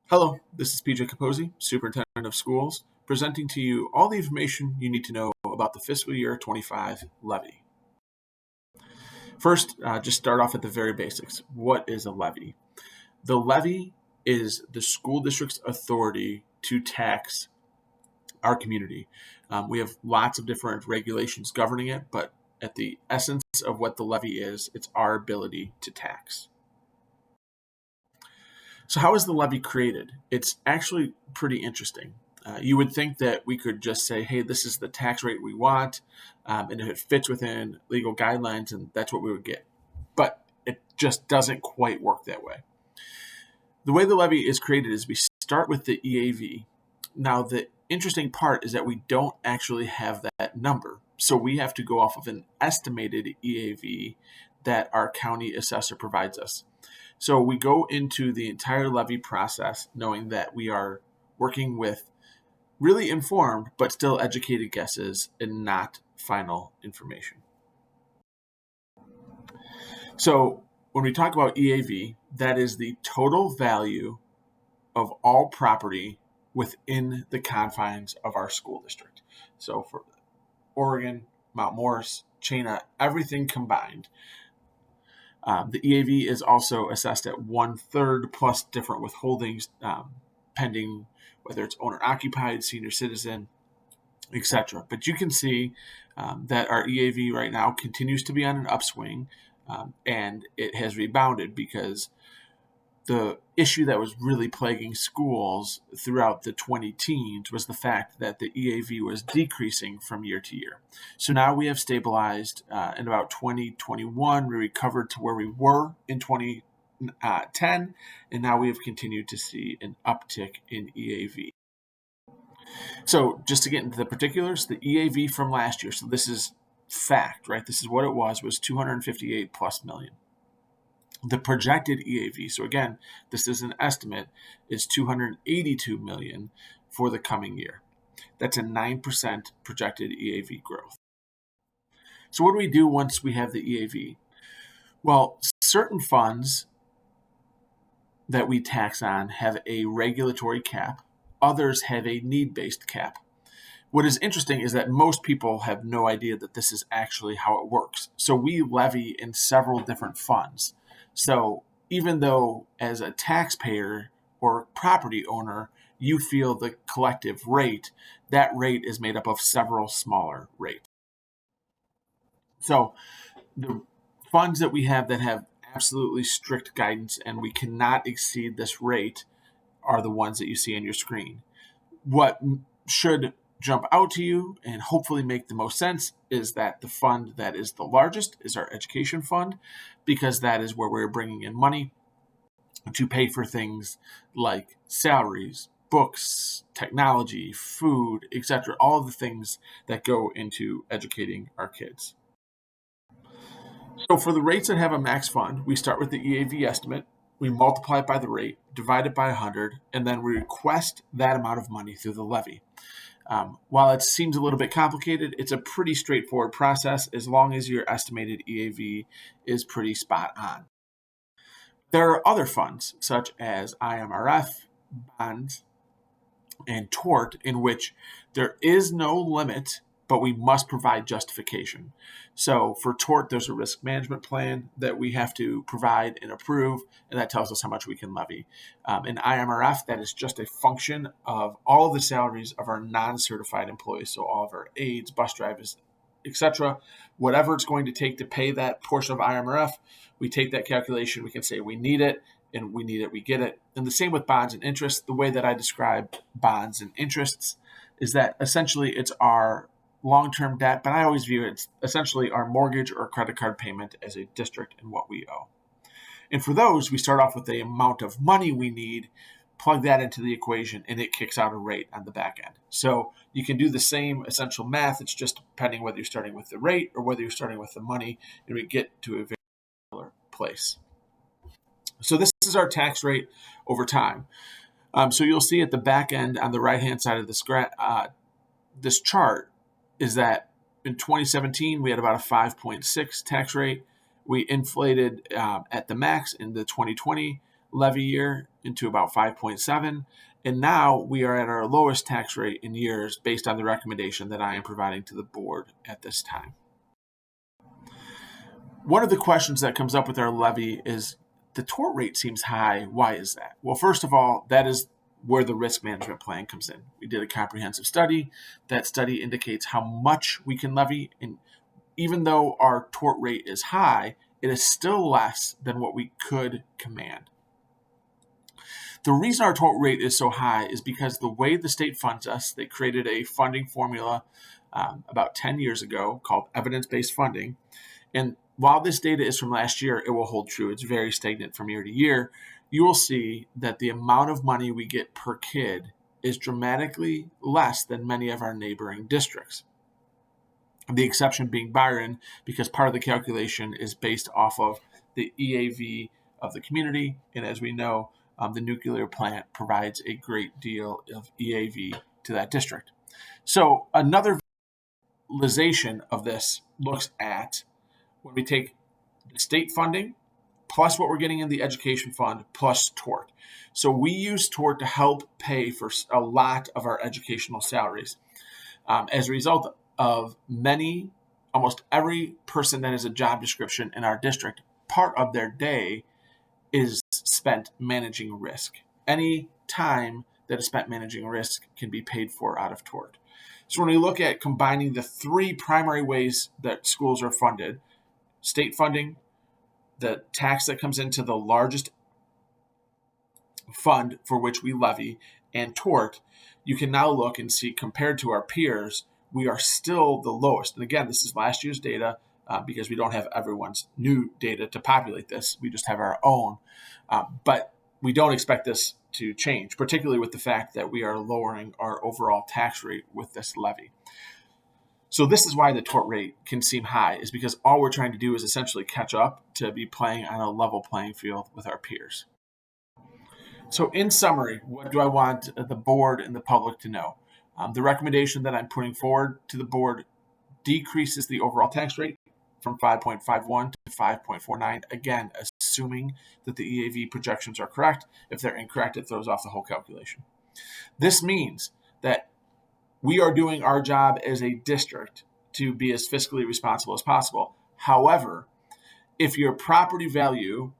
Hello, this is PJ Capozzi, Superintendent of Schools, presenting to you all the information you need to know about the fiscal year 25 levy. First, just start off at the very basics. What is a levy? The levy is the school district's authority to tax our community. We have lots of different regulations governing it, but at the essence of what the levy is, it's our ability to tax. So how is the levy created? It's actually pretty interesting. You would think that we could just say, hey, this is the tax rate we want, and if it fits within legal guidelines, and that's what we would get. But it just doesn't quite work that way. The way the levy is created is we start with the EAV. Now, the interesting part is that we don't actually have that number. So we have to go off of an estimated EAV that our county assessor provides us. So we go into the entire levy process knowing that we are working with really informed but still educated guesses and not final information. So when we talk about EAV, that is the total value of all property within the confines of our school district. So for Oregon, Mount Morris, Chena, everything combined. The EAV is also assessed at 1/3 plus different withholdings, pending whether it's owner-occupied, senior citizen, etc. But you can see that our EAV right now continues to be on an upswing, and it has rebounded because the issue that was really plaguing schools throughout the 2010s was the fact that the EAV was decreasing from year to year. So now we have stabilized in about 2021. We recovered to where we were in 2010, and now we have continued to see an uptick in EAV. So just to get into the particulars, the EAV from last year, so this is fact, right? This is what it was 258 plus million. The projected EAV, so again, this is an estimate, is 282 million for the coming year. That's a 9% projected EAV growth. So what do we do once we have the EAV? Well, certain funds that we tax on have a regulatory cap. Others have a need-based cap. What is interesting is that most people have no idea that this is actually how it works. So we levy in several different funds. So even though as a taxpayer or property owner, you feel the collective rate, that rate is made up of several smaller rates. So the funds that we have that have absolutely strict guidance and we cannot exceed this rate are the ones that you see on your screen. What should jump out to you and hopefully make the most sense is that the fund that is the largest is our education fund, because that is where we're bringing in money to pay for things like salaries, books, technology, food, etc., all of the things that go into educating our kids. So for the rates that have a max fund, we start with the EAV estimate, we multiply it by the rate, divide it by 100, and then we request that amount of money through the levy. While it seems a little bit complicated, it's a pretty straightforward process as long as your estimated EAV is pretty spot on. There are other funds such as IMRF, bonds, and tort in which there is no limit, but we must provide justification. So for tort, there's a risk management plan that we have to provide and approve, and that tells us how much we can levy. In IMRF, that is just a function of all of the salaries of our non-certified employees, so all of our aides, bus drivers, etc. Whatever it's going to take to pay that portion of IMRF, we take that calculation, we can say we need it, and we need it, we get it. And the same with bonds and interest. The way that I describe bonds and interests is that essentially it's our long-term debt, but I always view it essentially our mortgage or credit card payment as a district and what we owe. And for those, we start off with the amount of money we need, plug that into the equation, and it kicks out a rate on the back end. So you can do the same essential math. It's just depending whether you're starting with the rate or whether you're starting with the money, and we get to a very similar place. So this is our tax rate over time. So you'll see at the back end on the right-hand side of this chart is that in 2017, we had about a 5.6 tax rate. We inflated at the max in the 2020 levy year into about 5.7, and now we are at our lowest tax rate in years based on the recommendation that I am providing to the board at this time. One of the questions that comes up with our levy is the tort rate seems high. Why is that? Well, first of all, that is where the risk management plan comes in. We did a comprehensive study. That study indicates how much we can levy, and even though our tort rate is high, it is still less than what we could command. The reason our tort rate is so high is because the way the state funds us, they created a funding formula about 10 years ago called evidence-based funding. And while this data is from last year, it will hold true. It's very stagnant from year to year. You will see that the amount of money we get per kid is dramatically less than many of our neighboring districts. The exception being Byron, because part of the calculation is based off of the EAV of the community. And as we know, the nuclear plant provides a great deal of EAV to that district. So another visualization of this looks at when we take the state funding plus what we're getting in the education fund plus tort. So we use tort to help pay for a lot of our educational salaries. As a result of almost every person that has a job description in our district, part of their day is spent managing risk. Any time that is spent managing risk can be paid for out of tort. So when we look at combining the three primary ways that schools are funded, state funding, the tax that comes into the largest fund for which we levy, and tort, you can now look and see, compared to our peers, we are still the lowest. And again, this is last year's data because we don't have everyone's new data to populate this. We just have our own. But we don't expect this to change, particularly with the fact that we are lowering our overall tax rate with this levy. So this is why the tort rate can seem high, is because all we're trying to do is essentially catch up to be playing on a level playing field with our peers. So in summary, what do I want the board and the public to know? The recommendation that I'm putting forward to the board decreases the overall tax rate from 5.51 to 5.49, again, assuming that the EAV projections are correct. If they're incorrect, it throws off the whole calculation. This means that we are doing our job as a district to be as fiscally responsible as possible. However, if your property value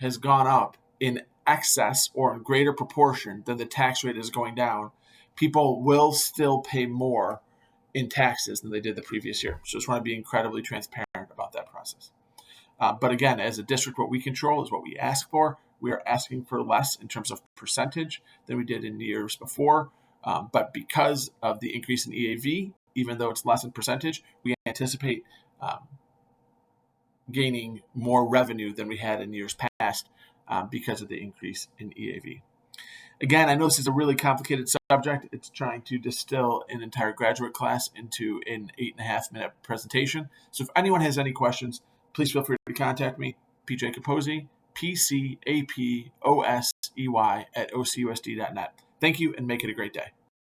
has gone up in excess or in greater proportion than the tax rate is going down, people will still pay more in taxes than they did the previous year. So just want to be incredibly transparent about that process. But again, as a district, what we control is what we ask for. We are asking for less in terms of percentage than we did in years before. But because of the increase in EAV, even though it's less in percentage, we anticipate gaining more revenue than we had in years past because of the increase in EAV. Again, I know this is a really complicated subject. It's trying to distill an entire graduate class into an 8.5-minute presentation. So if anyone has any questions, please feel free to contact me, PJ Capozzi, PCAPOSEY at OCUSD.net. Thank you and make it a great day.